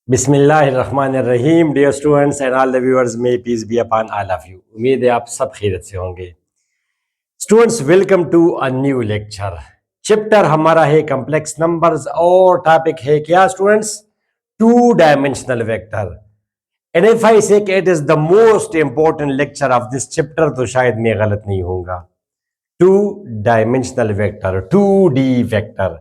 बिस्मिल्लाहिर्रहमानिर्रहीम। Dear students and all the viewers, may peace be upon all of you. उम्मीद है आप सब खैरियत से होंगे। Students, welcome to a new lecture. Chapter हमारा है कॉम्प्लेक्स नंबर्स और टॉपिक है क्या students? Two dimensional vector. And if I say it is the most important lecture of this chapter तो शायद मैं गलत नहीं होऊंगा। Two dimensional vector, 2D vector.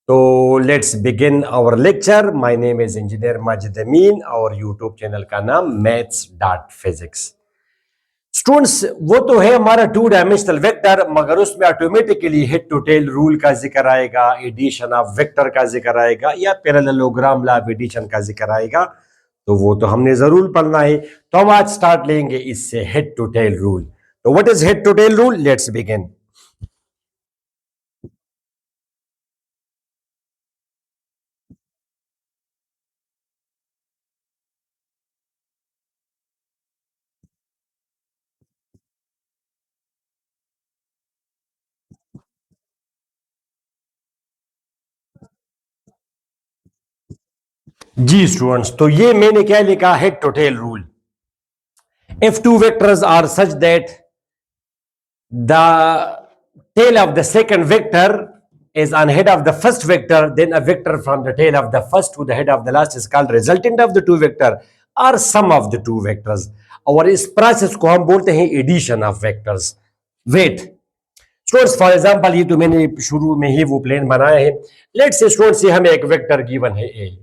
तो let's begin our lecture. My name is engineer Majid अमीन और यूट्यूब चैनल का नाम मैथ्स डॉट फिजिक्स। स्टूडेंट्स, वो तो है हमारा टू डायमेंशनल वेक्टर, मगर उसमें automatically head to tail rule का जिक्र आएगा, एडिशन ऑफ वेक्टर का जिक्र आएगा या पैरेललोग्राम लॉ ऑफ एडिशन का जिक्र आएगा। तो वो तो हमने जरूर पढ़ना है। तो हम आज स्टार्ट लेंगे इससे हेड टू टेल रूल। तो what is head to tail rule? Let's begin. जी स्टूडेंट्स, तो ये मैंने क्या लिखा? Head to tail rule. If two vectors are such that the tail of the second vector is on head of the first vector, then a vector from the tail of the first to the head of the last is called resultant of the two vector or sum of the two vectors. और इस process को हम बोलते हैं addition of vectors. Wait students, for example ये तो मैंने शुरू में ही वो प्लेन बनाया है। लेट्स से स्टूडेंट्स, ये हमें एक वेक्टर गिवन है ए,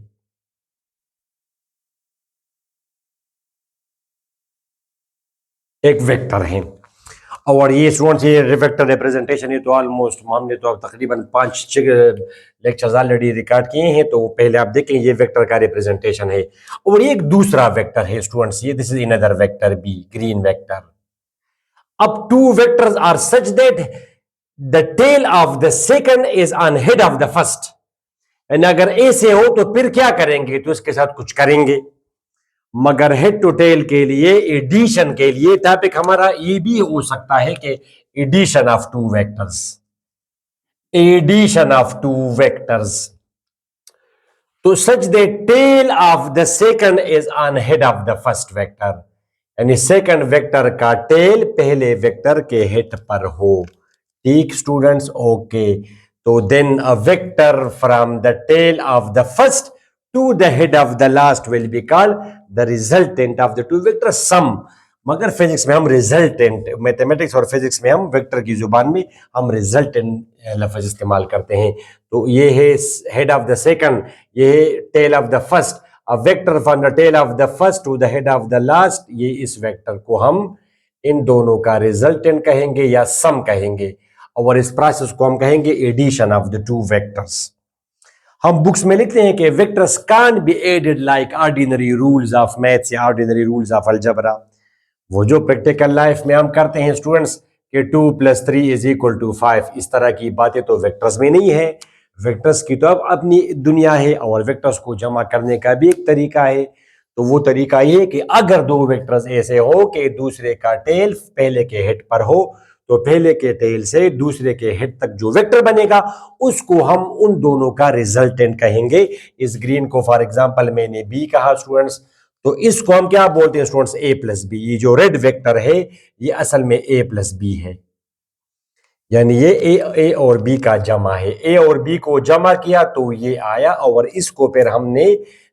एक वेक्टर है। और ये स्टूडेंट्स, ये वेक्टर रिप्रेजेंटेशन, ये तो ऑलमोस्ट हमने तो अब तकरीबन 5-6 लेक्चर्स ऑलरेडी रिकॉर्ड किए हैं। तो पहले आप देखें, ये वेक्टर का रिप्रेजेंटेशन है। और ये एक दूसरा वेक्टर है स्टूडेंट्स, ये this is another vector B, green vector. अब two vectors are such that the tail of the second is on head of the first. And अगर ऐसे हो तो फिर क्या करेंगे? तो इसके साथ कुछ करेंगे। मगर हेड टू टेल के लिए, एडिशन के लिए टॉपिक हमारा ये भी हो सकता है कि addition of two vectors, addition of two vectors. तो such the tail of the second is on head of the first vector, यानी सेकंड वेक्टर का टेल पहले वेक्टर के हेड पर हो। ठीक स्टूडेंट्स? ओके। तो then a vector from the tail of the first to the head of the last will be called the resultant of the two vector sum। मगर physics में हम resultant, mathematics और physics में हम vector की जुबान में हम रिजल्टेंट लफ्ज इस्तेमाल करते हैं। तो ये है हेड ऑफ द सेकंड, ये है tail of the first. A vector from the tail of the first to the head of the last, ये इस वेक्टर को हम इन दोनों का रिजल्टेंट कहेंगे या सम कहेंगे। और इस प्रोसेस को हम कहेंगे addition of the two vectors. हम बुक्स में लिखते हैं कि vectors can't be added like ordinary rules of maths या ऑर्डिनरी रूल्स ऑफ अलजेब्रा। वो जो प्रैक्टिकल लाइफ में हम करते हैं स्टूडेंट्स कि 2+3 = 5, इस तरह की बातें तो वेक्टर्स में नहीं है। वेक्टर्स की तो अब अपनी दुनिया है और वेक्टर्स को जमा करने का भी एक तरीका है। तो वो तरीका ये है कि अगर दो वेक्टर्स ऐसे हो कि दूसरे का टेल पहले के हेड पर हो, तो पहले के टेल से दूसरे के हेड तक जो वेक्टर बनेगा उसको हम उन दोनों का रिजल्टेंट कहेंगे। इस ग्रीन को फॉर एग्जांपल मैंने बी कहा स्टूडेंट्स, तो इसको हम क्या बोलते हैं स्टूडेंट्स? ए प्लस बी। ये जो रेड वेक्टर है ये असल में ए प्लस बी है, यानी ये ए और बी का जमा है। ए और बी को जमा किया तो ये आया और इसको फिर हमने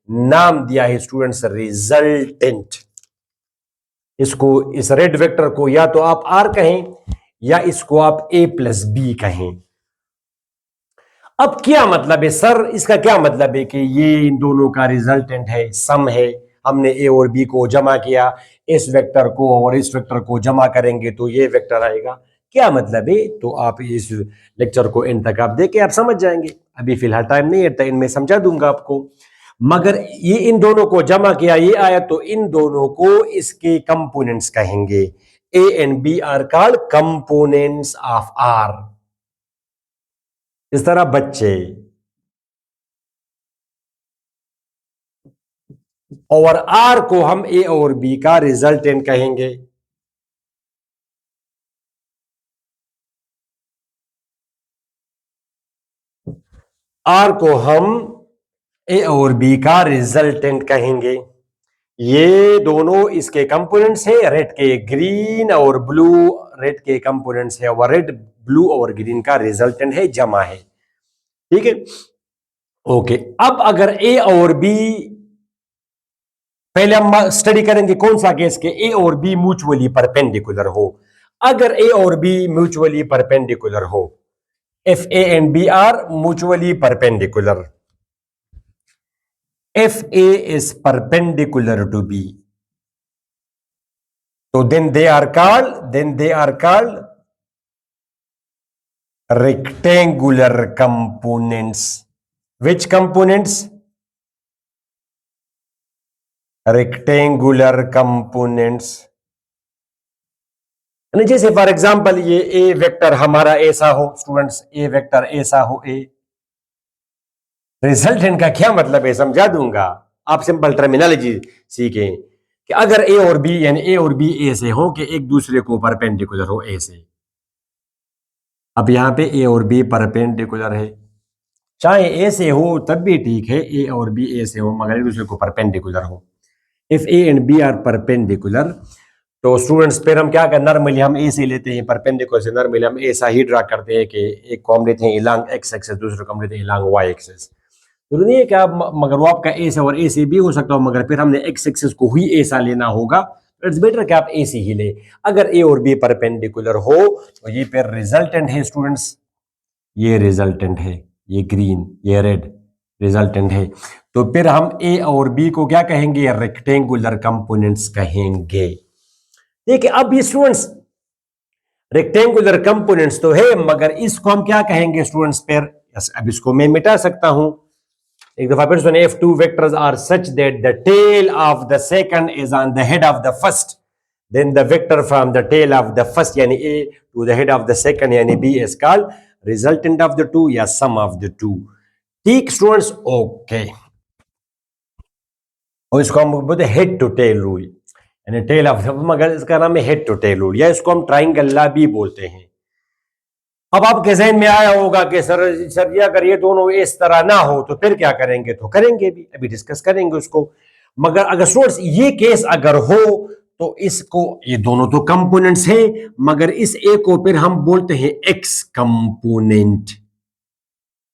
नाम दिया है स्टूडेंट्स रिजल्टेंट। इसको, इस रेड वेक्टर को या तो आप आर कहें या इसको आप ए प्लस बी कहें। अब क्या मतलब है सर? इसका क्या मतलब है कि ये इन दोनों का रिजल्टेंट है, सम है। हमने ए और बी को जमा किया, इस वेक्टर को और इस वेक्टर को जमा करेंगे तो ये वेक्टर आएगा। क्या मतलब है? तो आप इस लेक्चर को एंड तक आप देखें, आप समझ जाएंगे। अभी फिलहाल टाइम नहीं है तो इनमें समझा दूंगा आपको। मगर ये इन दोनों को जमा किया, ये आया, तो इन दोनों को इसके कंपोनेंट्स कहेंगे। A and B are called components of R. इस तरह बच्चे, और आर को हम ए और बी का रिजल्टेंट कहेंगे। आर को हम ए और बी का रिजल्टेंट कहेंगे। ये दोनों इसके कंपोनेंट्स है, रेड के ग्रीन और ब्लू, रेड के कंपोनेंट्स है और रेड ब्लू और ग्रीन का रिजल्टेंट है, जमा है। ठीक है, ओके। अब अगर ए और बी, पहले हम स्टडी करेंगे कौन सा केस के ए और बी म्यूचुअली परपेंडिकुलर हो। अगर ए और बी म्यूचुअली परपेंडिकुलर हो, if A and B are mutually perpendicular, if A is perpendicular to B, so then they are called rectangular components. Which components? Rectangular components. जैसे for example ये ए vector हमारा ऐसा हो, students ए vector ऐसा हो, ए resultant का क्या मतलब है समझा दूंगा, आप सिंपल टर्मिनोलॉजी सीखें कि अगर ए और बी यानी ए और बी ऐसे हो कि एक दूसरे को परपेंडिकुलर हो ऐसे। अब यहां पे ए और बी परपेंडिकुलर है, चाहे ऐसे हो तब भी ठीक है, ए और बी ऐसे हो मगर एक दूसरे को परपेंडिकुलर हो। If A and B are perpendicular, तो स्टूडेंट्स फिर हम क्या करते, नॉर्मली हम ऐसे लेते हैं परपेंडिकुलर से, नॉर्मली हम ऐसा ही ड्रा करते हैं कि एक को हम लेते हैं इलांग एक्स एक्सिस, दूसरे को हम लेते हैं इलांग वाई एक्सिस। तो नहीं है क्या, मगर वो आपका ऐसे और ऐसे भी हो सकता हो, मगर फिर हमने एक्स एक्सिस को ही ऐसा लेना होगा, इट्स बेटर कि आप ऐसे ही ले। अगर ए और बी परपेंडिकुलर हो तो ये फिर रिजल्टेंट है स्टूडेंट्स, ये रिजल्टेंट है, ये ग्रीन ये रेड रिजल्टेंट है। तो फिर हम ए और बी को क्या कहेंगे, रेक्टेंगुलर कंपोनेंट्स कहेंगे। देखिए अब ये स्टूडेंट्स रेक्टेंगुलर कंपोनेंट्स तो है, मगर इसको हम क्या कहेंगे स्टूडेंट्स फिर, अब इसको मैं मिटा सकता हूं एक दफा फिर सुनिए। If two vectors are such that the tail of the second is on the head of the first, then the vector from the tail of the first यानी A to the head of the second यानी B is called resultant of the two या sum of the two. ठीक students, okay. और इसको हम बोलते हैं head to tail rule, यानी टेल ऑफ, मगर इसका नाम है हेड टू टेल रूल, या इसको हम ट्राइंगल लॉ भी बोलते हैं। अब आपके जहन में आया होगा कि सर ये अगर ये दोनों इस तरह ना हो तो फिर क्या करेंगे, तो करेंगे भी, अभी डिस्कस करेंगे उसको। मगर अगर स्टूडेंट्स ये केस अगर हो तो इसको, ये दोनों तो कंपोनेंट्स हैं मगर इस ए को फिर हम बोलते हैं x component.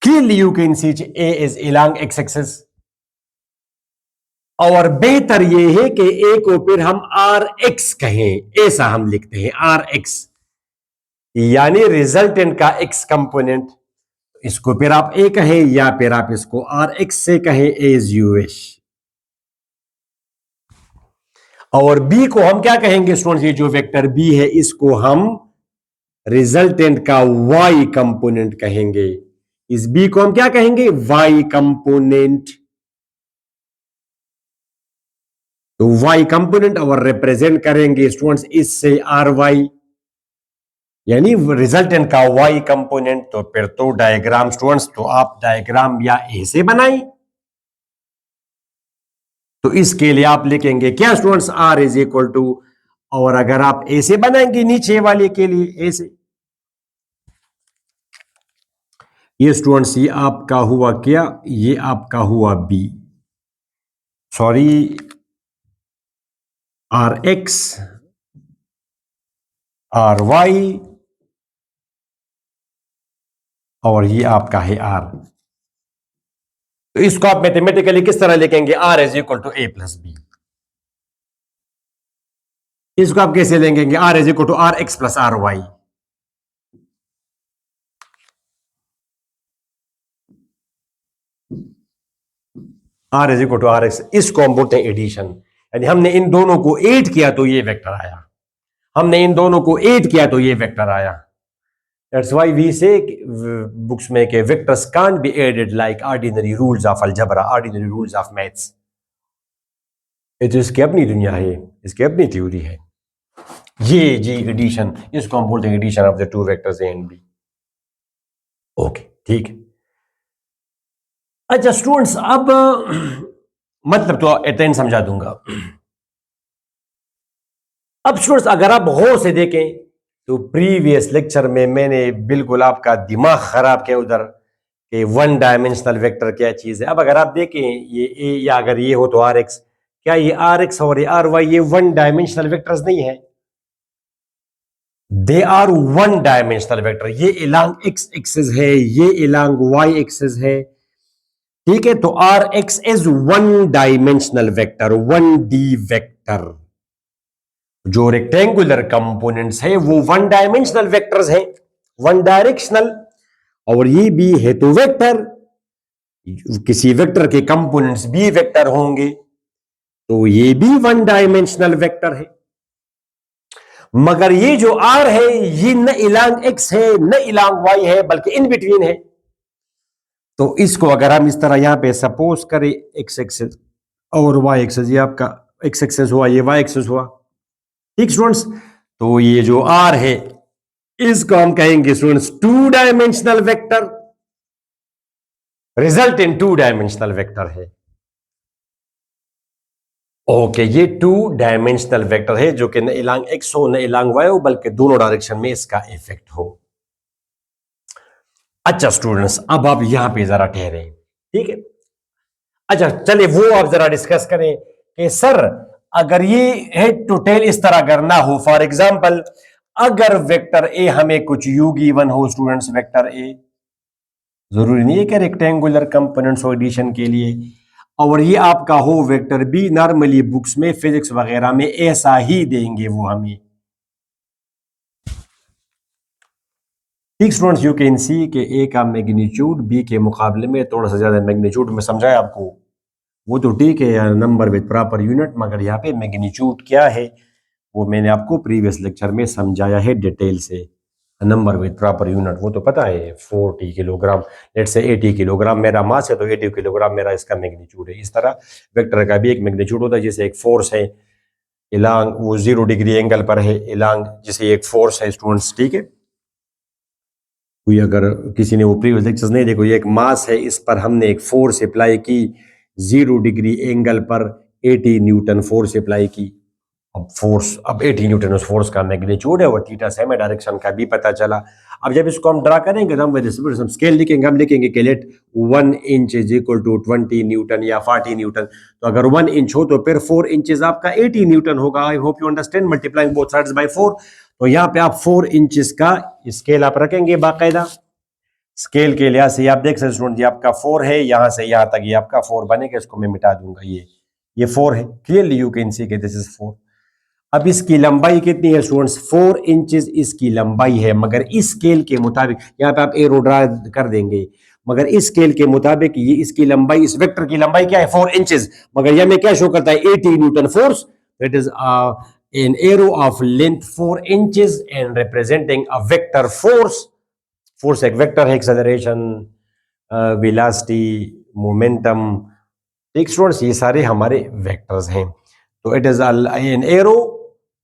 Clearly you can see A is along x axis, और बेहतर ये है कि ए को फिर हम आर एक्स कहें, ऐसा हम लिखते हैं आर एक्स, यानी रिजल्टेंट का एक्स कंपोनेंट। इसको फिर आप ए कहें या फिर आप इसको आर एक्स से कहें, एज यू विश। और बी को हम क्या कहेंगे स्टूडेंट्स, ये जो वेक्टर बी है इसको हम रिजल्टेंट का वाई कंपोनेंट कहेंगे। इस बी को हम क्या कहेंगे, वाई कंपोनेंट। तो वाई कंपोनेंट और रिप्रेजेंट करेंगे स्टूडेंट्स इससे आर वाई, यानी रिजल्टेंट का वाई कंपोनेंट। तो फिर तो डायग्राम स्टूडेंट्स, तो आप डायग्राम या ऐसे बनाएं, तो इसके लिए आप लिखेंगे क्या students, R is equal to, और अगर आप ऐसे बनाएंगे नीचे वाले के लिए ऐसे, ये स्टूडेंट्स ये आपका हुआ क्या, ये आपका हुआ B, sorry R X R Y, और ये आपका है आर। तो इसको आप मैथमेटिकली किस तरह लिखेंगे, R is equal to A plus B. इसको आप कैसे लेंगे, R is equal to R X plus R Y. R is equal to R X, इसको हम बोलते हैं एडिशन, यानी हमने इन दोनों को ऐड किया तो ये वेक्टर आया, हमने इन दोनों को ऐड किया तो ये वेक्टर आया। That's why we say books में के vectors can't be added like ordinary rules of algebra, ordinary rules of maths. ये तो इसकी अपनी दुनिया है, इसकी अपनी थ्योरी है। ये जी एडिशन, इसको हम बोलते हैं addition of the two vectors A and B. Okay ठीक है। अच्छा स्टूडेंट्स, अब मतलब तो एटेंड समझा दूंगा। अब स्टूडेंट्स अगर आप गौर से देखें तो प्रीवियस लेक्चर में मैंने बिल्कुल आपका दिमाग खराब किया उधर कि वन डायमेंशनल वेक्टर क्या चीज है। अब अगर आप देखें ये ए या अगर ये हो तो आर एक्स, क्या ये आर एक्स और ये आर वाई ये वन डायमेंशनल वेक्टर्स नहीं है? They are one dimensional vector. ये इलांग एक्स एक्सिस है, ये इलांग वाई एक्सिस है, ठीक है। तो R X is one dimensional vector, one D vector. जो रेक्टेंगुलर कंपोनेंट्स है वो वन डायमेंशनल वेक्टर्स हैं, वन डायरेक्शनल। और ये भी है तो वेक्टर, किसी वेक्टर के कंपोनेंट्स भी वेक्टर होंगे, तो ये भी वन डायमेंशनल वेक्टर है। मगर ये जो आर है ये न इलांग एक्स है न इलांग वाई है, बल्कि इन बिटवीन है। तो इसको अगर हम इस तरह यहां पे सपोज करें एक्स एक्सेस और वाई एक्सेस, ये आपका एक्स एक्सेस हुआ, ये वाई एक्सेस हुआ, ठीक स्टूडेंट्स। तो ये जो आर है इसको हम कहेंगे students two dimensional vector, result in to dimensional vector है। ओके, ये टू डायमेंशनल वेक्टर है जो कि न इलांग एक्स हो न इलांग वाई हो, बल्कि दोनों डायरेक्शन में इसका इफेक्ट हो। अच्छा स्टूडेंट्स, अब आप यहां पे जरा ठहरे, ठीक है। अच्छा चलिए वो आप जरा डिस्कस करें कि सर अगर ये हेड टू टेल इस तरह करना हो, फॉर एग्जांपल अगर वेक्टर ए हमें कुछ यू गिवन हो स्टूडेंट्स, वेक्टर ए जरूरी नहीं है कि रेक्टेंगुलर कंपोनेंट्स हो एडिशन के लिए, और ये आपका हो वेक्टर बी, नॉर्मली बुक्स में फिजिक्स वगैरह में ऐसा ही देंगे वो हमें, ठीक स्टूडेंट्स। यू कैन सी कि ए का मैग्नीट्यूड बी के मुकाबले में थोड़ा सा ज्यादा मैग्नीट्यूड में समझाया आपको, वो तो ठीक है नंबर विद प्रॉपर यूनिट, मगर यहाँ पे मैग्नीट्यूड क्या है वो मैंने आपको प्रीवियस लेक्चर में समझाया है डिटेल से। नंबर विद प्रॉपर यूनिट वो तो पता है, 40 किलोग्राम, लेट से 80 किलोग्राम मेरा मास है तो 80 किलोग्राम मेरा इसका मैग्नीट्यूड है। इस तरह वेक्टर का भी एक मैग्नीट्यूड होता है, जैसे एक फोर्स है इलांग वो 0 डिग्री एंगल पर है इलांग, जैसे एक फोर्स है स्टूडेंट्स, ठीक है। कोई अगर किसी ने वो प्रीवियस लेक्चर्स नहीं देखो, ये एक मास है, इस पर हमने एक फोर्स अप्लाई की 0 डिग्री एंगल पर 80 न्यूटन फोर्स अप्लाई की। अब 80 न्यूटन उस फोर्स का मैग्नीट्यूड है, और थीटा सेमी डायरेक्शन का भी पता चला। अब जब इसको हम ड्रा करेंगे तो हम स्केल लिखेंगे, हम लिखेंगे कि let 1 inch is equal to 20 newton या 40 न्यूटन। तो अगर 1 इंच हो तो फिर 4 इंचेस आपका 80 न्यूटन होगा। I hope you understand, multiplying both sides by 4। तो यहाँ पे आप 4 इंचेस का स्केल आप रखेंगे बाकायदा। स्केल के लिहाज से आप देख सकते स्टूडेंट, ये आपका 4 है, यहां से यहां तक ये आपका 4 बनेगा, इसको मैं मिटा दूंगा, ये 4 है, clearly you can see this is 4। अब इसकी लंबाई कितनी है स्टूडेंट्स? 4 इंचेस इसकी लंबाई है, मगर इस स्केल के मुताबिक यहाँ पे आप एरो ड्रा कर देंगे, मगर इस स्केल के मुताबिक ये इसकी लंबाई, इस वेक्टर की लंबाई क्या है? 4 इंचेस, मगर यह में क्या शो करता है? 80 Newton force. That is an arrow of length 4 inches and representing a vector force। Force एक वेक्टर है, एक्सेलरेशन, वेलोसिटी, मोमेंटम, ठीक स्टूडेंट्स, ये सारे हमारे वेक्टर्स हैं। तो it is an arrow,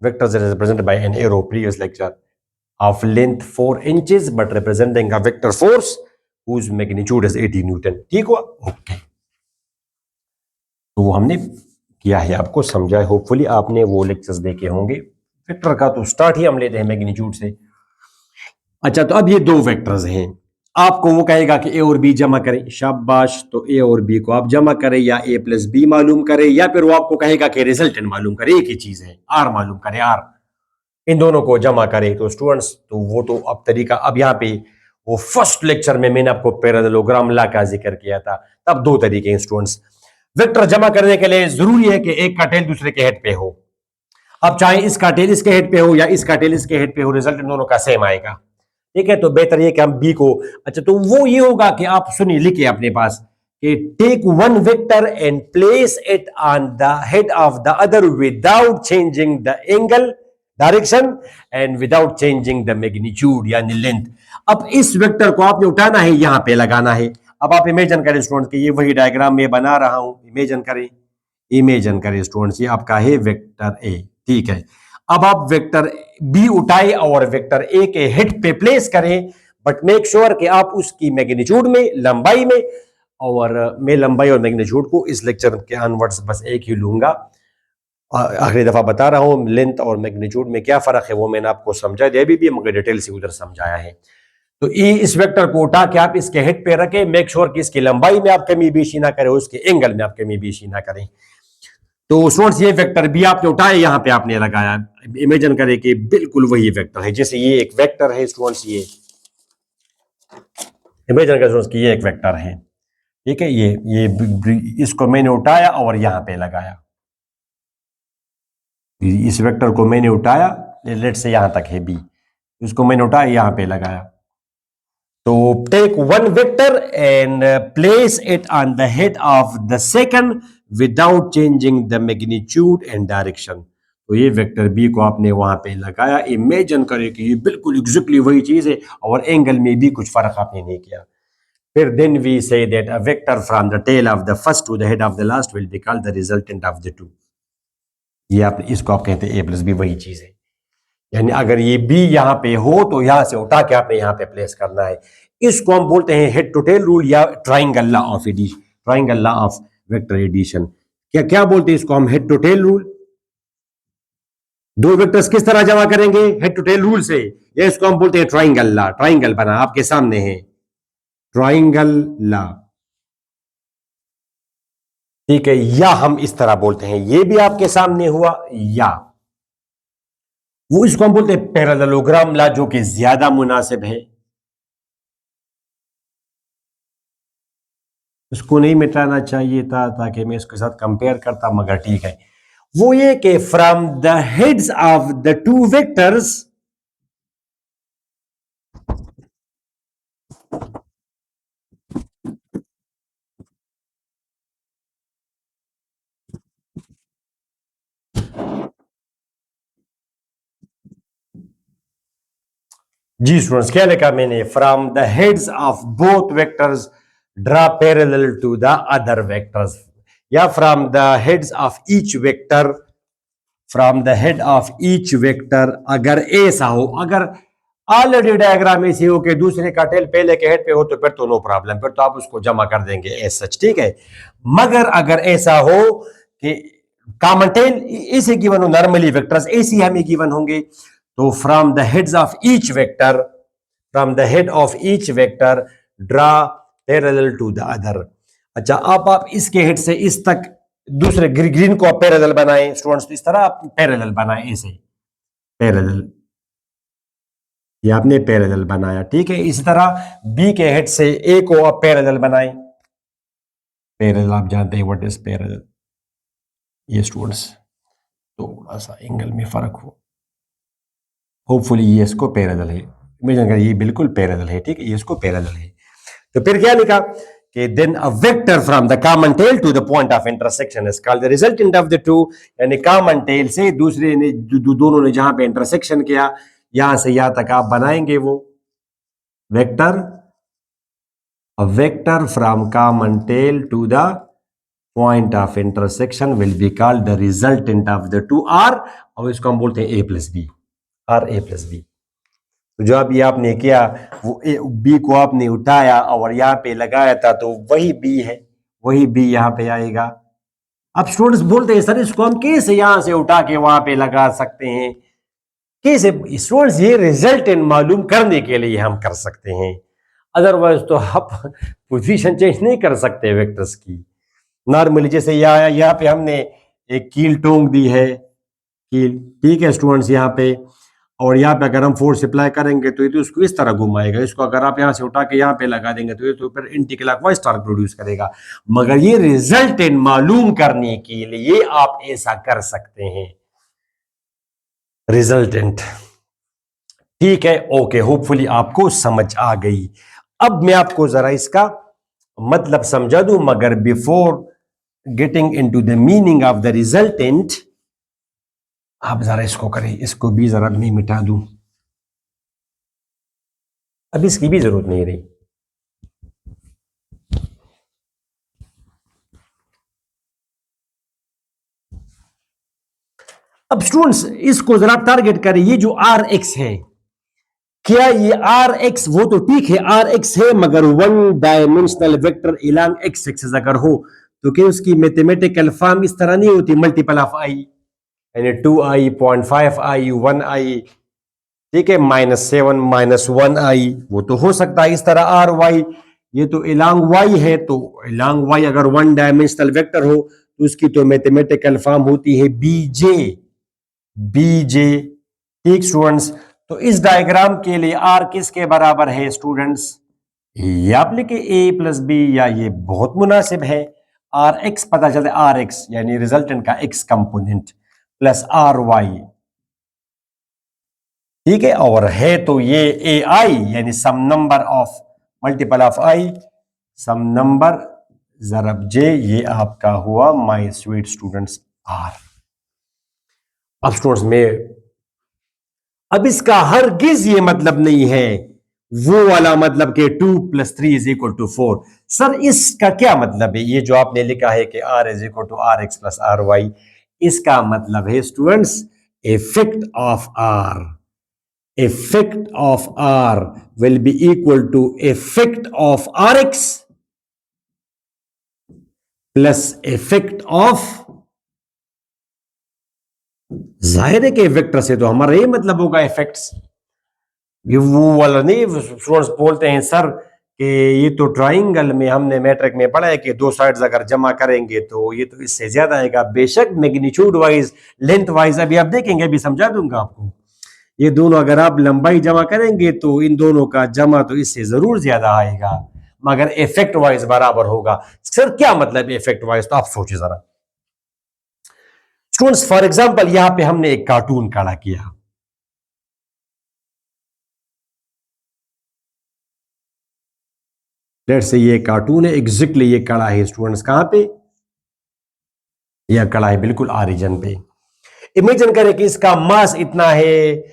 vectors is represented by an arrow, previous lecture, of length 4 inches but representing a vector force whose magnitude is 80 Newton, ठीक हुआ? ओके, तो वो हमने किया है, आपको समझा है, होपफुली आपने वो लेक्चर्स देखे होंगे। वेक्टर का तो स्टार्ट ही हम लेते हैं मैग्नीट्यूड से। अच्छा, तो अब ये दो वेक्टर्स हैं, आपको वो कहेगा कि ए और बी जमा करें, शाबाश। तो ए और बी को आप जमा करें, या ए प्लस बी मालूम करें, या फिर वो आपको कहेगा कि रिजल्टेंट मालूम करें, एक ही चीज है, आर मालूम करें, आर, इन दोनों को जमा करें। तो स्टूडेंट्स, तो वो तो अब तरीका, अब यहाँ पे वो फर्स्ट लेक्चर में मैंने आपको पैरेललोग्राम लॉ का जिक्र किया था, तब दो तरीके हैं स्टूडेंट्स। वेक्टर जमा करने के लिए जरूरी है कि एक का टेल दूसरे के हेड पे हो। अब चाहे इसका टेल इसके हेड पे हो या इसका टेल इसके हेड पे हो, रिजल्ट इन दोनों का सेम आएगा, ठीक है। तो बेहतर ये कि हम बी को, अच्छा तो वो ये होगा कि आप सुनिए, लिखिए अपने पास कि take one vector and place it on the head of the other without changing the angle, direction and without changing the magnitude यानी लेंथ। अब इस वेक्टर को आपने उठाना है, यहां पे लगाना है। अब आप इमेजिन करें स्टूडेंट्स कि ये वही डायग्राम में बना रहा हूं, इमेजिन करें स्टूडेंट्स, ये आपका है वेक्टर ए, ठीक है। अब आप वेक्टर बी उठाए और वेक्टर ए के हेड पे प्लेस करें, बट मेक श्योर कि आप उसकी मैग्नीट्यूड में, लंबाई में, और मैं लंबाई और मैग्नीट्यूड को इस लेक्चर के ऑनवर्ड्स बस एक ही लूंगा। आखिरी दफा बता रहा हूं लेंथ और मैग्नीट्यूड में क्या फर्क है, वो मैंने आपको समझा दिया भी, मगर डिटेल से उधर समझाया है। तो ई इस वेक्टर को उठा के आप इसके हेड पे रखें, मेक श्योर कि इसकी लंबाई में आप कमी बेशी ना करें, उसके एंगल में आप कमी बेशी ना करें। तो स्टूडेंट्स ये वेक्टर भी आपने उठाया, यहां पे आपने लगाया, इमेजिन करें कि बिल्कुल वही वेक्टर है, जैसे ये एक वेक्टर है स्टूडेंट्स, ये इमेजिन करें स्टूडेंट्स कि ये एक वेक्टर है, ठीक है, ये इसको मैंने उठाया और यहां पे लगाया, इस वेक्टर को मैंने उठाया, लेट से यहां तक है बी, इसको मैंने उठाया यहां पे लगाया। तो take one vector and place it on the head of the second without changing the magnitude and direction. तो ये वेक्टर बी को आपने वहां पे लगाया, इमेजिन करें कि ये बिल्कुल एग्जैक्टली वही चीज है और एंगल में भी कुछ फर्क आपने नहीं किया। फिर then we say that a vector from the tail of the first to the head of the last will be called the resultant of the two. ये आप इसको आप कहते हैं ए प्लस बी वही चीज है, यानी अगर ये बी यहां पे हो तो यहां से उठा के आपने यहां पे प्लेस करना है। इसको हम बोलते हैं हेड टू टेल रूल या triangle law of addition, triangle law of vector addition. क्या क्या बोलते हैं इसको हम? Head to tail rule. दो वेक्टर्स किस तरह जमा करेंगे? हेड टू टेल रूल से, या इसको हम बोलते हैं ट्राइंगल लॉ। ट्राइंगल बना आपके सामने है, ट्राइंगल लॉ, ठीक है, या हम इस तरह बोलते हैं, ये भी आपके सामने हुआ, या वो इसको हम बोलते हैं पैरेललोग्राम लॉ, जो कि ज्यादा मुनासिब है। इसको नहीं मिटाना चाहिए था ताकि मैं इसके साथ कंपेयर करता, मगर ठीक है। वो ये कि from the heads of the two vectors, जी स्टूडेंट्स क्या लिखा मैंने? From the heads of both vectors draw parallel to the other vectors, या from the heads of each vector, from the head of each vector. अगर ऐसा हो, अगर already diagram ऐसी हो कि दूसरे का टेल पहले के हेड पे हो, तो फिर तो नो प्रॉब्लम, फिर तो आप उसको जमा कर देंगे एज सच, ठीक है। मगर अगर ऐसा हो कि कॉमन टेल ऐसे गिवन हो, नॉर्मली वेक्टर्स ऐसे हमें गिवन होंगे, तो from the heads of each vector, from the head of each vector draw parallel to the other. अच्छा, अब आप इसके हेड से इस तक दूसरे ग्रीन को आप पैरेलल बनाएं स्टूडेंट्स, तो इस तरह आप पैरेलल बनाएं, ऐसे पैरेलल, ये आपने पैरेलल बनाया, ठीक है। इसी तरह बी के हेड से ए को आप पैरेलल बनाएं, पैरेलल आप जानते हैं व्हाट इज पैरेलल, ये स्टूडेंट्स थोड़ा सा एंगल में फर्क हो, होपफुली ये इसको पैरेलल है, इमेजिन करिए ये बिल्कुल पैरेलल है, ठीक है, ये इसको पैरेलल है। तो फिर क्या लिखा कि then a vector from the common tail to the point of intersection is called the resultant of the two, यानी कॉमन टेल से दूसरे ने दोनों ने जहां पे इंटरसेक्शन किया, यहां से यहां तक आप बनाएंगे वो vector, a vector from common tail to the point of intersection will be called the resultant of the two R, और इसको हम बोलते हैं A plus B, R A plus B. तो जो अभी आपने किया वो बी को आपने उठाया और यहाँ पे लगाया था, तो वही बी है, वही बी यहाँ पे आएगा। अब स्टूडेंट्स बोलते हैं सर इसको हम कैसे यहां से उठा के वहां पे लगा सकते हैं, कैसे? स्टूडेंट्स ये रिजल्टेंट मालूम करने के लिए हम कर सकते हैं, अदरवाइज तो आप पोजीशन चेंज नहीं कर सकते वेक्टर्स की। नॉर्मली जैसे यहाँ पे हमने एक कील टोंक दी है, कील, ठीक है स्टूडेंट्स, यहाँ पे, और यहाँ पे अगर हम फोर्स अप्लाई करेंगे तो ये तो उसको इस तरह घुमाएगा, इसको अगर आप यहाँ से उठा के यहाँ पे लगा देंगे तो ये तो फिर एंटी क्लॉकवाइज टॉर्क प्रोड्यूस करेगा। मगर ये रिजल्टेंट मालूम करने के लिए आप ऐसा कर सकते हैं, रिजल्टेंट, ठीक है, ओके, होपफुली आपको समझ आ गई। अब मैं आपको जरा इसका मतलब समझा दूं, मगर before getting into the meaning of the resultant, आप जरा इसको करें, इसको भी जरा नहीं मिटा दूं, अब इसकी भी जरूरत नहीं रही। अब स्टूडेंट्स इसको जरा टारगेट करें, ये जो आर एक्स है, क्या ये आर एक्स, वो तो ठीक है आर एक्स है, मगर one dimensional vector along X axis अगर हो, तो क्या उसकी मैथमेटिकल फॉर्म इस तरह नहीं होती, मल्टीपल ऑफ आई, यानी 2i, 0.5i, 1i, ठीक है, -7 -1i, वो तो हो सकता है इस तरह आर वाई, ये तो इलांग वाई है, तो इलांग वाई अगर वन डायमेंशनल वेक्टर हो तो उसकी तो मैथमेटिकल फॉर्म होती है बीजे, बीजे। ठीक स्टूडेंट्स, तो इस डायग्राम के लिए आर किसके बराबर है स्टूडेंट्स? ये आप लिखे ए प्लस बी, या ये बहुत मुनासिब है, आर एक्स पता चलता है, आर एक्स यानी रिजल्टेंट का X component plus R Y, ठीक है, और है तो ये ए आई यानी some number of multiple of I, some number जरब जे, ये आपका हुआ माय स्वीट स्टूडेंट्स आर। अब स्टूडेंट्स में अब इसका हरगिज ये मतलब नहीं है वो वाला मतलब कि 2 + 3 = 4। सर इसका क्या मतलब है? ये जो आपने लिखा है कि r = rx + ry, इसका मतलब है students effect of r, effect of r will be equal to effect of rx plus effect of, जाहिर है कि वेक्टर से तो हमारा ये मतलब होगा इफेक्ट्स, ये वो वाला नहीं। स्टूडेंट्स बोलते हैं सर कि ये तो ट्राइंगल में हमने मैट्रिक में पढ़ा है कि दो साइड्स अगर जमा करेंगे तो ये तो इससे ज्यादा आएगा। बेशक मैग्नीट्यूड वाइज, लेंथ वाइज अभी आप देखेंगे, अभी समझा दूंगा आपको। ये दोनों अगर आप लंबाई जमा करेंगे तो इन दोनों का जमा तो इससे जरूर ज्यादा आएगा, मगर इफेक्ट वाइज बराबर होगा। सर क्या मतलब इफेक्ट वाइज? तो आप सोचिए जरा स्टूडेंट्स। फॉर एग्जांपल यहां पे हमने एक कार्टून खड़ा किया, लेट्स से ये कार्टून है, एग्जैक्टली ये खड़ा है स्टूडेंट्स कहां पे? यह खड़ा है बिल्कुल ऑरिजिन पे। इमेजिन करें कि इसका मास इतना है,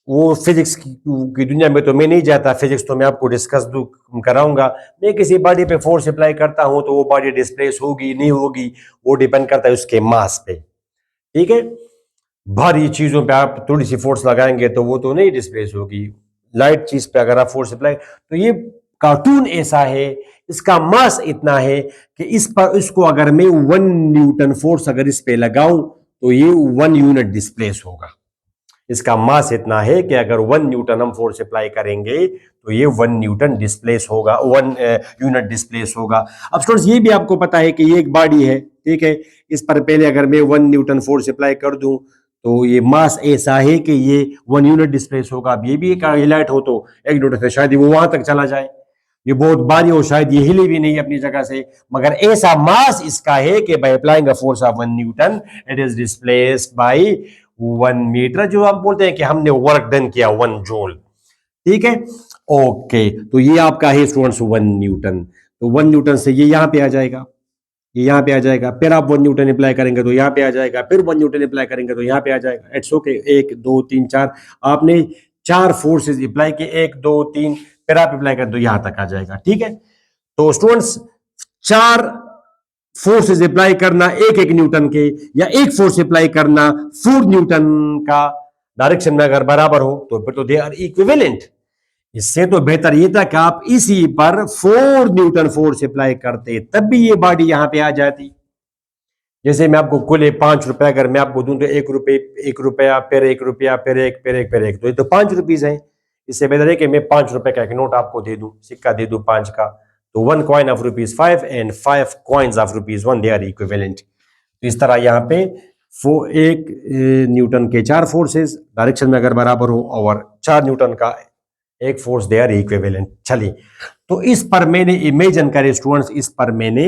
वो फिजिक्स की दुनिया में तो मैं नहीं जाता, फिजिक्स तो मैं आपको डिस्कस कराऊंगा। मैं किसी बॉडी पे फोर्स अप्लाई करता हूं तो वो बॉडी डिस्प्लेस होगी नहीं होगी, वो डिपेंड करता है उसके मास पे, ठीक है। भारी चीजों पे आप थोड़ी सी फोर्स लगाएंगे तो वो तो नहीं डिस्प्लेस होगी, लाइट चीज पे अगर आप फोर्स अप्लाई, तो ये कार्टून ऐसा है, इसका मास इतना है कि इस पर इसको अगर मैं 1 न्यूटन फोर्स अगर इस पे लगाऊं तो ये 1 यूनिट डिस्प्लेस होगा। इसका मास इतना है कि अगर 1 न्यूटन हम फोर्स अप्लाई करेंगे तो ये 1 न्यूटन डिस्प्लेस होगा, 1 यूनिट डिस्प्लेस होगा। अब स्टूडेंट्स ये भी आपको पता है कि ये एक बॉडी है, ठीक है, इस पर पहले अगर मैं 1 न्यूटन फोर्स अप्लाई कर दूं तो ये मास ऐसा है कि ये 1 यूनिट डिस्प्लेस होगा। अब ये भी एक हाईलाइट हो तो 1 न्यूटन से शायद वो वहां तक चला जाए, ये बहुत भारी हो, शायद ये हिले भी नहीं अपनी जगह से, मगर ऐसा मास इसका है कि by applying a force of 1 newton it is displaced by 1 metre, जो हम बोलते हैं कि हमने वर्क डन किया 1 जूल, ठीक है। ओके, तो ये आपका है स्टूडेंट्स 1 न्यूटन। तो 1 न्यूटन से ये यहां पे आ जाएगा, ये यहां पे आ जाएगा, फिर आप 1 न्यूटन अप्लाई करेंगे तो यहां पे आ जाएगा, फिर 1 न्यूटन अप्लाई करेंगे तो यहां पे आ जाएगा। इट्स ओके, 1 2 3 4 आपने 4 फोर्सेस अप्लाई किए, 1 2 3, फिर आप अप्लाई करें तो यहां तक आ जाएगा, ठीक है। तो स्टूडेंट्स 4 फोर्सेस अप्लाई करना 1 1 न्यूटन के, या एक फोर्स अप्लाई करना 4 न्यूटन का डायरेक्शन में अगर बराबर हो तो फिर तो दे आर इक्विवेलेंट। इससे तो बेहतर ये था कि आप इसी पर 4 न्यूटन फोर्स अप्लाई करते, तब भी ये बॉडी यहां पे आ जाती। जैसे मैं आपको कुल 5 रुपए अगर मैं आपको दूं तो 1 रुपए, 1 रुपया, फिर 1 रुपया, फिर एक, फिर एक, फिर एक, तो ये तो 5 रुपीज है। इससे बेहतर है कि मैं 5 रुपए का एक नोट आपको दे दूं, सिक्का दे दूं 5 का, तो 1 coin of ₹5 and 5 coins of ₹1 they are equivalent. तो इस तरह यहाँ पे 1 न्यूटन के 4 फोर्सेस डायरेक्शन में अगर बराबर हो और 4 न्यूटन का एक फोर्स दे आर इक्विवेलेंट। चलिए, तो इस पर मैंने इमेजिन करे स्टूडेंट्स, इस पर मैंने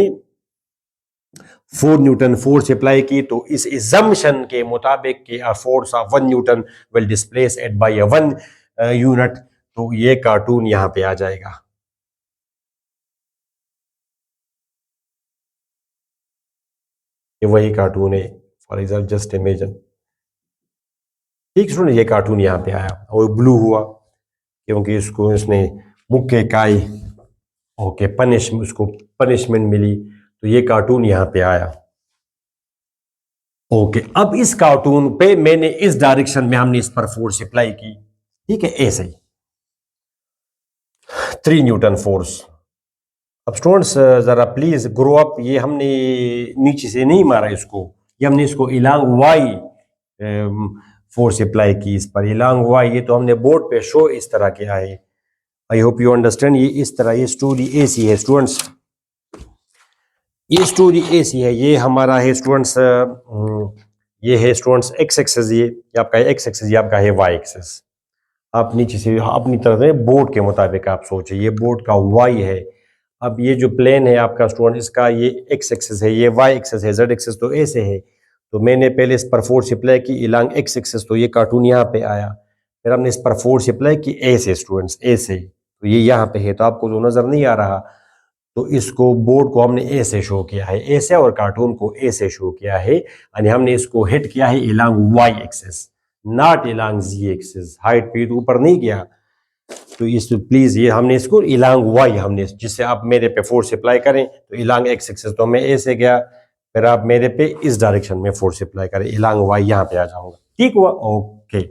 4 न्यूटन फोर्स अप्लाई की, तो इस इजम्पशन के मुताबिक कि अ force of 1 Newton will displace it by 1 unit, तो ये कार्टून यहां पे आ जाएगा। ये वही कार्टून है, फॉर एग्जाम्पल जस्ट इमेजिन, ठीक स्टूडेंट, ये कार्टून यहां पे आया और ब्लू हुआ क्योंकि इसको इसने मुक्के काई, ओके, पनिश, उसको पनिशमेंट मिली, तो ये कार्टून यहां पे आया। ओके, अब इस कार्टून पे मैंने इस डायरेक्शन में हमने इस पर फोर्स अप्लाई की, ठीक है, ऐसे ही 3 न्यूटन फोर्स। अब स्टूडेंट्स जरा प्लीज ग्रो अप, ये हमने नीचे से नहीं मारा इसको, ये हमने इसको इलांग वाई फोर्स अप्लाई की इस पर, इलांग हुआ। ये तो हमने बोर्ड पे शो इस तरह किया है। I hope you understand. ये इस तरह, ये स्टोरी ऐसी है स्टूडेंट्स, ये स्टोरी ऐसी है। ये हमारा है स्टूडेंट्स, ये है स्टूडेंट्स एक्स एक्सेस, ये आपका है एक्स एक्सेस, ये आपका है वाई एक्सेस। आप नीचे से अपनी तरफ से बोर्ड के मुताबिक आप सोचिए, ये बोर्ड का वाई है। अब ये जो प्लेन है आपका स्टूडेंट, इसका ये एक्स एक्सेस है, ये वाई एक्सेस है, जेड एक्सेस तो ऐसे है। तो मैंने पहले इस पर फोर्स अप्लाई की इलांग एक्स एक्सेस, तो ये कार्टून यहाँ पे आया। फिर हमने इस पर फोर्स अप्लाई की ऐसे स्टूडेंट्स, ऐसे, तो ये यहाँ पे है। तो आपको जो नजर नहीं आ रहा, तो इसको बोर्ड को हमने ऐसे शो किया है, ऐसे, और कार्टून को ऐसे शो किया है। यानी हमने इसको हिट किया है along Y axis, not along Z axis. Height पे तो ऊपर नहीं गया, तो इस प्लीज ये हमने इसको इलांग वाई, हमने जिससे आप मेरे पे फोर्स अप्लाई करें तो इलांग एक्स एक्सेस, तो मैं ऐसे गया, फिर आप मेरे पे इस डायरेक्शन में फोर्स अप्लाई करें, इलांग वाई यहाँ पे आ जाऊंगा। ठीक हुआ, ओके।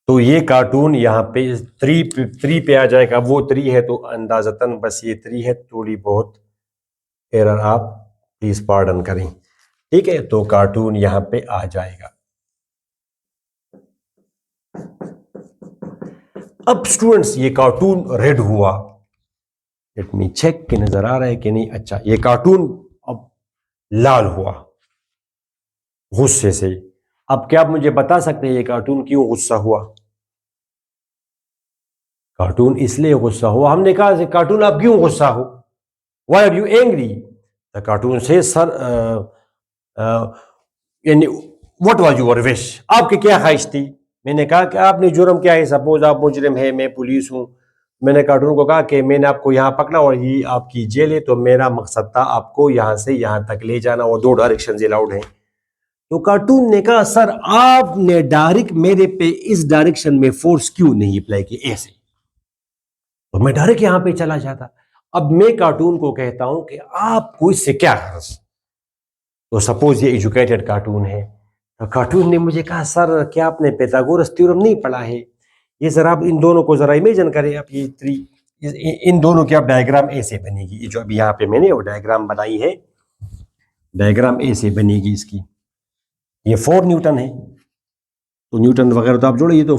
तो ये कार्टून यहाँ पे 3 पे आ जाएगा। वो 3 है तो अंदाजतन बस ये 3 है, थोड़ी बहुत एरर आप प्लीज पार्डन करें। ठीक है, तो कार्टून यहाँ पे आ जाएगा। अब स्टूडेंट्स ये कार्टून रेड हुआ, लेट मी चेक कि नजर आ रहा है कि नहीं। अच्छा, ये कार्टून अब लाल हुआ गुस्से से। अब क्या आप मुझे बता सकते हैं ये कार्टून क्यों गुस्सा हुआ? कार्टून इसलिए गुस्सा हुआ, हमने कहा कार्टून आप क्यों गुस्सा हो, why are you angry? The cartoon says sir यानी व्हाट वाज योर विश, आपकी क्या ख्वाहिश थी? मैंने कहा कि आपने जुर्म क्या है, सपोज आप मुजरिम है, मैं पुलिस हूं। मैंने कार्टून को कहा कि मैंने आपको यहाँ पकड़ा और ये आपकी जेल है, तो मेरा मकसद था आपको यहाँ से यहाँ तक ले जाना, और 2 डायरेक्शन अलाउड है। तो कार्टून ने कहा सर आपने डायरेक्ट मेरे पे इस डायरेक्शन में फोर्स क्यों नहीं अप्लाई की, ऐसे, तो मैं डायरेक्ट यहां पे चला जाता। अब मैं कार्टून को कहता हूं कि आपको इससे क्या गर्ज? तो सपोज ये एजुकेटेड कार्टून है, तो कार्टून ने मुझे कहा सर क्या आपने pythagoras थ्योरम नहीं पढ़ा है? ये सर आप इन दोनों को जरा इमेजिन करें, आप ये 3, इन दोनों की आप डायग्राम ऐसे बनेगी। ये जो अभी यहाँ पे मैंने वो डायग्राम बनाई है, डायग्राम ऐसे बनेगी इसकी। ये 4 न्यूटन है, तो न्यूटन वगैरह तो आप जोड़े, ये तो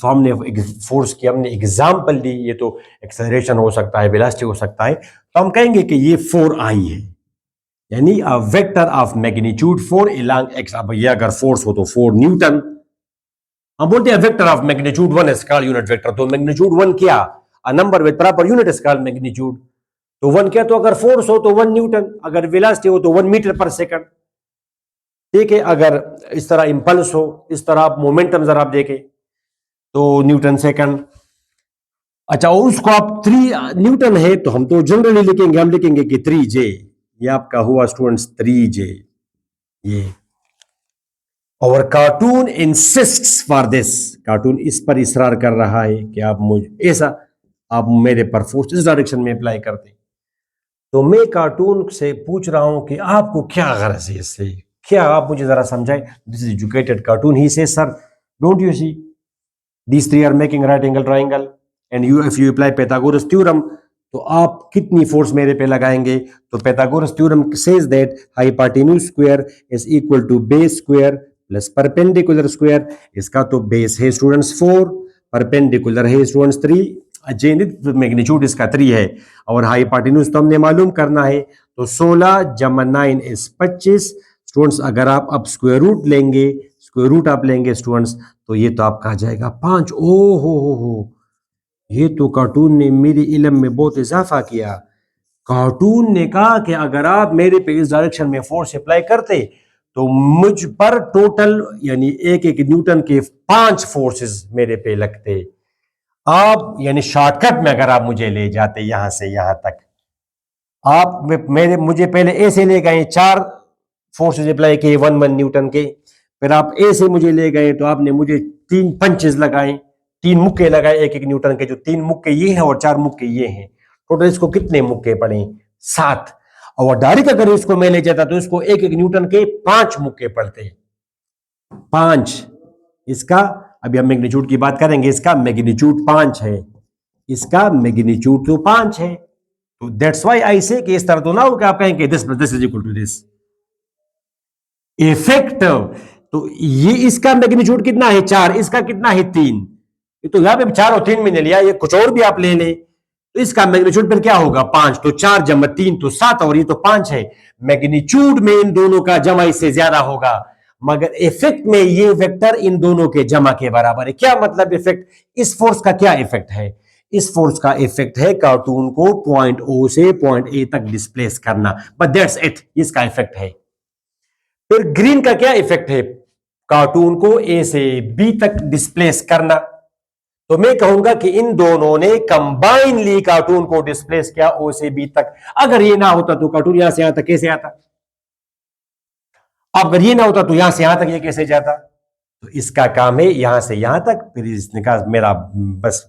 हमने फोर्स की हमने एग्जाम्पल ली। ये तो एक्सेलरेशन हो सकता है, वेलोसिटी हो सकता है, तो हम कहेंगे कि ये 4i है, यानी a vector of magnitude 4 along X. अब ये अगर फोर्स हो तो 4 न्यूटन। हम बोलते हैं vector of magnitude 1 is called unit vector. तो मैग्नीट्यूड 1 क्या? A number with proper unit is called magnitude. तो 1 क्या? तो अगर फोर्स हो तो 1 न्यूटन, अगर वेलोसिटी हो तो 1 मीटर पर सेकंड। ठीक है, अगर इस तरह इंपल्स हो, इस तरह आप मोमेंटम जरा आप देखें, तो न्यूटन सेकंड। अच्छा, और उसको आप 3 न्यूटन है, तो हम तो जनरली लिखेंगे, हम लिखेंगे कि 3J। ये आपका हुआ स्टूडेंट्स 3J। ये और कार्टून इंसिस्ट्स फॉर दिस, कार्टून इस पर इसरार कर रहा है कि आप मुझे ऐसा, आप मेरे पर फोर्स इस डायरेक्शन में अप्लाई करते। तो मैं कार्टून से पूछ रहा हूं कि आपको क्या गरज है इससे, क्या आप मुझे जरा समझाएं। This is educated cartoon, he says sir don't you see these 3 are making right angle triangle and you if you apply Pythagoras theorem, तो आप कितनी फोर्स मेरे पे लगाएंगे? तो Pythagoras theorem says that hypotenuse square is equal to base square plus perpendicular square। इसका तो base है स्टूडेंट्स 4, परपेंडिकुलर है स्टूडेंट्स 3, जेनिथ मैग्नीट्यूड इसका 3 है, और हाइपोटेन्यूज तो हमने मालूम करना है। तो 16 जमा 9 इज 25 स्टूडेंट्स। अगर आप अब स्क्वायर रूट लेंगे, स्क्वायर रूट आप लेंगे स्टूडेंट्स, तो ये तो आपका आ जाएगा 5। ओ हो, ये तो कार्टून ने मेरे इल्म में बहुत इजाफा किया। कार्टून ने कहा कि अगर आप मेरे पे इस डायरेक्शन में फोर्स अप्लाई करते तो मुझ पर टोटल यानी एक एक न्यूटन के 5 फोर्सेस मेरे पे लगते। आप यानी शॉर्टकट में अगर आप मुझे ले जाते यहां से यहां तक, आप मुझे पहले ऐसे ले गए 4 फोर्सेस अप्लाई किए 1 न्यूटन के, फिर आप ए से मुझे ले गए तो आपने मुझे 3 पंचेस लगाए, 3 मुक्के लगाए एक एक न्यूटन के, जो 3 मुक्के ये हैं और 4 मुक्के ये हैं। टोटल इसको कितने मुक्के पड़े? 7। और डायरेक्ट अगर इसको मैं ले जाता तो इसको एक एक न्यूटन के 5 मुक्के पड़ते, 5। इसका अभी हम मैग्नीट्यूड की बात करेंगे, इसका मैग्नीट्यूड 5 है, इसका मैग्नीट्यूड तो 5 है। तो दैट्स व्हाई आई से कि इस तरह तो ना हो कि आप कहेंगे this is equal to this. Effective तो ये इसका मैग्नीट्यूड कितना है 4, इसका कितना है 3, तो यहां पे 4 और 3 मैंने लिया, ये कुछ और भी आप ले लें तो इसका मैग्नीट्यूड फिर क्या होगा 5, तो 4 जमा 3 तो 7 और ये तो 5 है। मैग्नीट्यूड में इन दोनों का जमा इससे ज्यादा होगा, मगर इफेक्ट में ये वेक्टर इन दोनों के जमा के बराबर है। क्या मतलब इफेक्ट, इस फोर्स का क्या इफेक्ट है, इस फोर्स का इफेक्ट है कार्टून को पॉइंट ओ से पॉइंट ए तक डिस्प्लेस करना, बट दैट्स इट, इसका इफेक्ट है। फिर ग्रीन का क्या इफेक्ट है, कार्टून को ए से बी तक डिस्प्लेस करना। तो मैं कहूंगा कि इन दोनों ने कंबाइनली कार्टून को डिस्प्लेस किया ओ से बी तक। अगर ये ना होता तो कार्टून यहां से यहां तक कैसे आता, अगर ये ना होता तो यहां से यहां तक ये कैसे जाता। तो इसका काम है यहां से यहां तक, फिर इसने कहा मेरा बस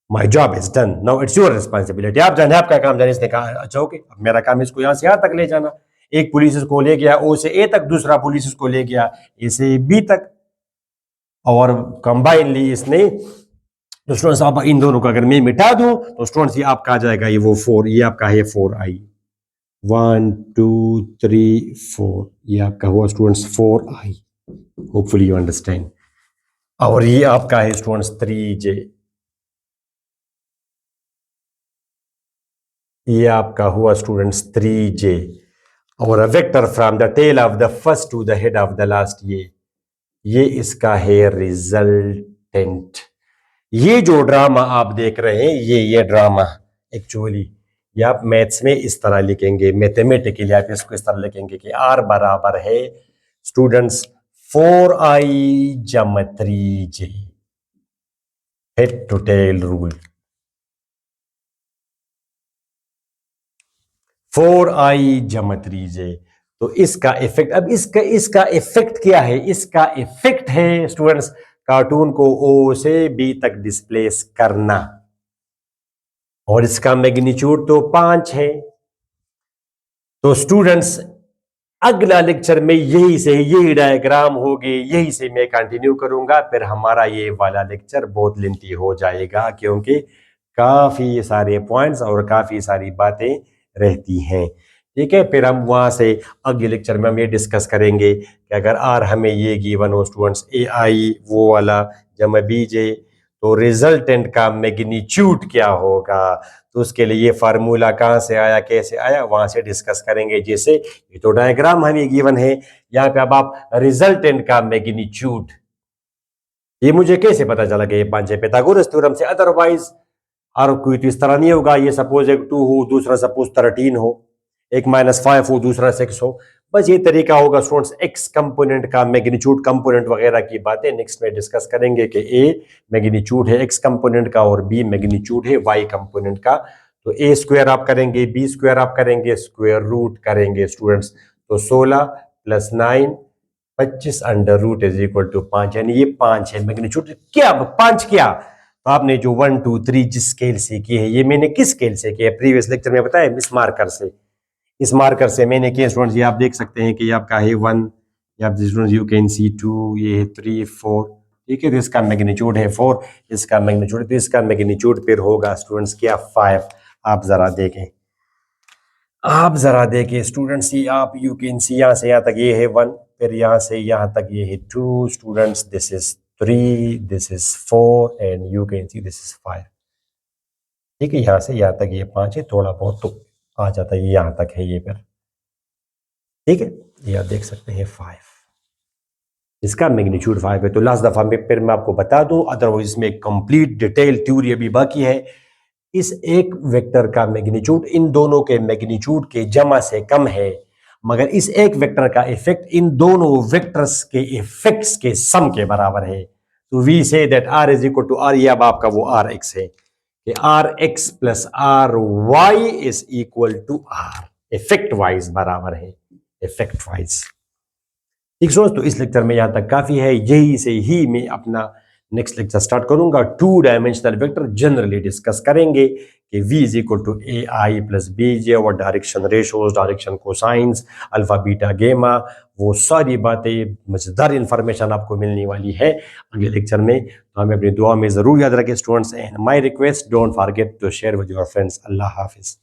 my job is done, now it's your responsibility, आप जाने, आपका काम जाने। इसने कहा अच्छा ओके, अब मेरा काम इसको यहां से यहां तक ले जाना। एक पुलिस इसको ले गया ओ से ए तक, दूसरा पुलिस इसको ले गया ए से बी तक, और कंबाइनली इसने, तो स्टूडेंट्स आप इन दोनों का अगर मैं मिटा दूं तो स्टूडेंट्स ये आपका आ जाएगा ये वो 4, ये आपका है 4i, 1 2 3 4, ये आपका हुआ students 4i, hopefully you understand. और ये आपका है स्टूडेंट्स 3j, ये आपका हुआ स्टूडेंट्स 3j, और a vector from the tail of the first to the head of the last, ये इसका है रिजल्टेंट। ये जो ड्रामा आप देख रहे हैं ये ड्रामा एक्चुअली ये आप मैथ्स में इस तरह लिखेंगे, मैथमेटिकली आप इसको इस तरह लिखेंगे कि r बराबर है स्टूडेंट्स 4i जमा 3j, head to tail rule, 4i जमा 3j। तो इसका इफेक्ट, अब इसका इफेक्ट क्या है, इसका इफेक्ट है स्टूडेंट्स कार्टून को ओ से बी तक डिस्प्लेस करना, और इसका मैग्नीट्यूड तो 5 है। तो स्टूडेंट्स अगला लेक्चर में यही डायग्राम होगी, यही से मैं कंटिन्यू करूंगा, फिर हमारा ये वाला लेक्चर बहुत लेंथी हो जाएगा क्योंकि काफी सारे पॉइंट्स और काफी सारी बातें रहती हैं। ठीक है, फिर हम वहां से अगले लेक्चर में हम ये डिस्कस करेंगे कि अगर आर हमें ये गिवन हो स्टूडेंट्स ए आई वो वाला जमा बी जे, तो रिजल्टेंट का मैग्नीट्यूड क्या होगा, तो उसके लिए ये फार्मूला कहाँ से आया, कैसे आया, वहां से डिस्कस करेंगे। जैसे ये तो डायग्राम हमें गिवन है, यहाँ पे अब आप रिजल्टेंट का मैग्नीट्यूड, ये मुझे कैसे पता चला कि ये 5 है, पिथागोरस थ्योरम से, अदरवाइज और कोई तो इस तरह नहीं होगा। ये सपोज एक 2 हो, दूसरा सपोज 13 हो, एक -5 हो, दूसरा 6 हो, बस ये तरीका होगा स्टूडेंट्स। एक्स कंपोनेंट का मैग्नीट्यूड कंपोनेंट वगैरह की बातें नेक्स्ट में डिस्कस करेंगे कि ए मैग्नीट्यूड है एक्स कंपोनेंट का और बी मैग्नीट्यूड है वाई कंपोनेंट का। तो ए स्क्वायर आप करेंगे, बी स्क्वायर आप करेंगे, स्क्वायर रूट करेंगे स्टूडेंट्स। तो 16 + 9 25 under root is equal to 5, यानी ये 5 है मैग्नीट्यूड। क्या 5 क्या, तो आपने जो 1 2 3 जिस स्केल से किए है, ये मैंने किस स्केल से किया प्रीवियस लेक्चर में बताया, इस मार्कर से, इस मार्कर से मैंने किया स्टूडेंट्स। ये आप देख सकते हैं कि ये आपका है 1, ये आप स्टूडेंट्स यू कैन सी 2, ये है 3 4, ठीक है। तो इसका मैग्नीट्यूड है 4, इसका मैग्नीट्यूड, तो इसका मैग्नीट्यूड फिर होगा स्टूडेंट्स क्या 5। आप जरा देखें, आप जरा देखें स्टूडेंट्स, ये आप यू कैन सी यहाँ से यहाँ तक ये है 1, फिर यहाँ से यहाँ तक ये है 2 students, this is 3, this is 4 and you can see this is 5। ठीक है, यहाँ से यहाँ तक ये 5 है, थोड़ा बहुत तो आ जाता है, ये यहाँ तक है ये फिर, ठीक है। ये आप देख सकते हैं 5, इसका मैग्नीट्यूड 5 है। तो लास्ट दफा में फिर मैं आपको बता दूं, अदरवाइज इसमें कंप्लीट डिटेल थ्योरी अभी बाकी है। इस एक वेक्टर का मैग्नीट्यूड इन दोनों के मैग्नीट्यूड के जमा से कम है, मगर इस एक वेक्टर का इफेक्ट इन दोनों वेक्टर्स के इफेक्ट्स के सम के बराबर है। तो we say that R is equal to R, ये अब आपका वो आर एक्स है कि R X plus R Y is equal to R, effect wise बराबर है, इफेक्ट वाइज। ठीक सोच, तो इस लेक्चर में यहां तक काफी है। यही से ही मैं अपना नेक्स्ट लेक्चर स्टार्ट करूंगा। 2 डायमेंशनल वेक्टर जनरली डिस्कस करेंगे कि v is equal to A I plus B J, और direction ratios, direction cosines, alpha beta gamma, वो सारी बातें, मजेदार इंफॉर्मेशन आपको मिलने वाली है अगले लेक्चर में। तो हमें अपनी दुआ में जरूर याद रखें students, and my request, don't forget to share with your friends. अल्लाह हाफिज।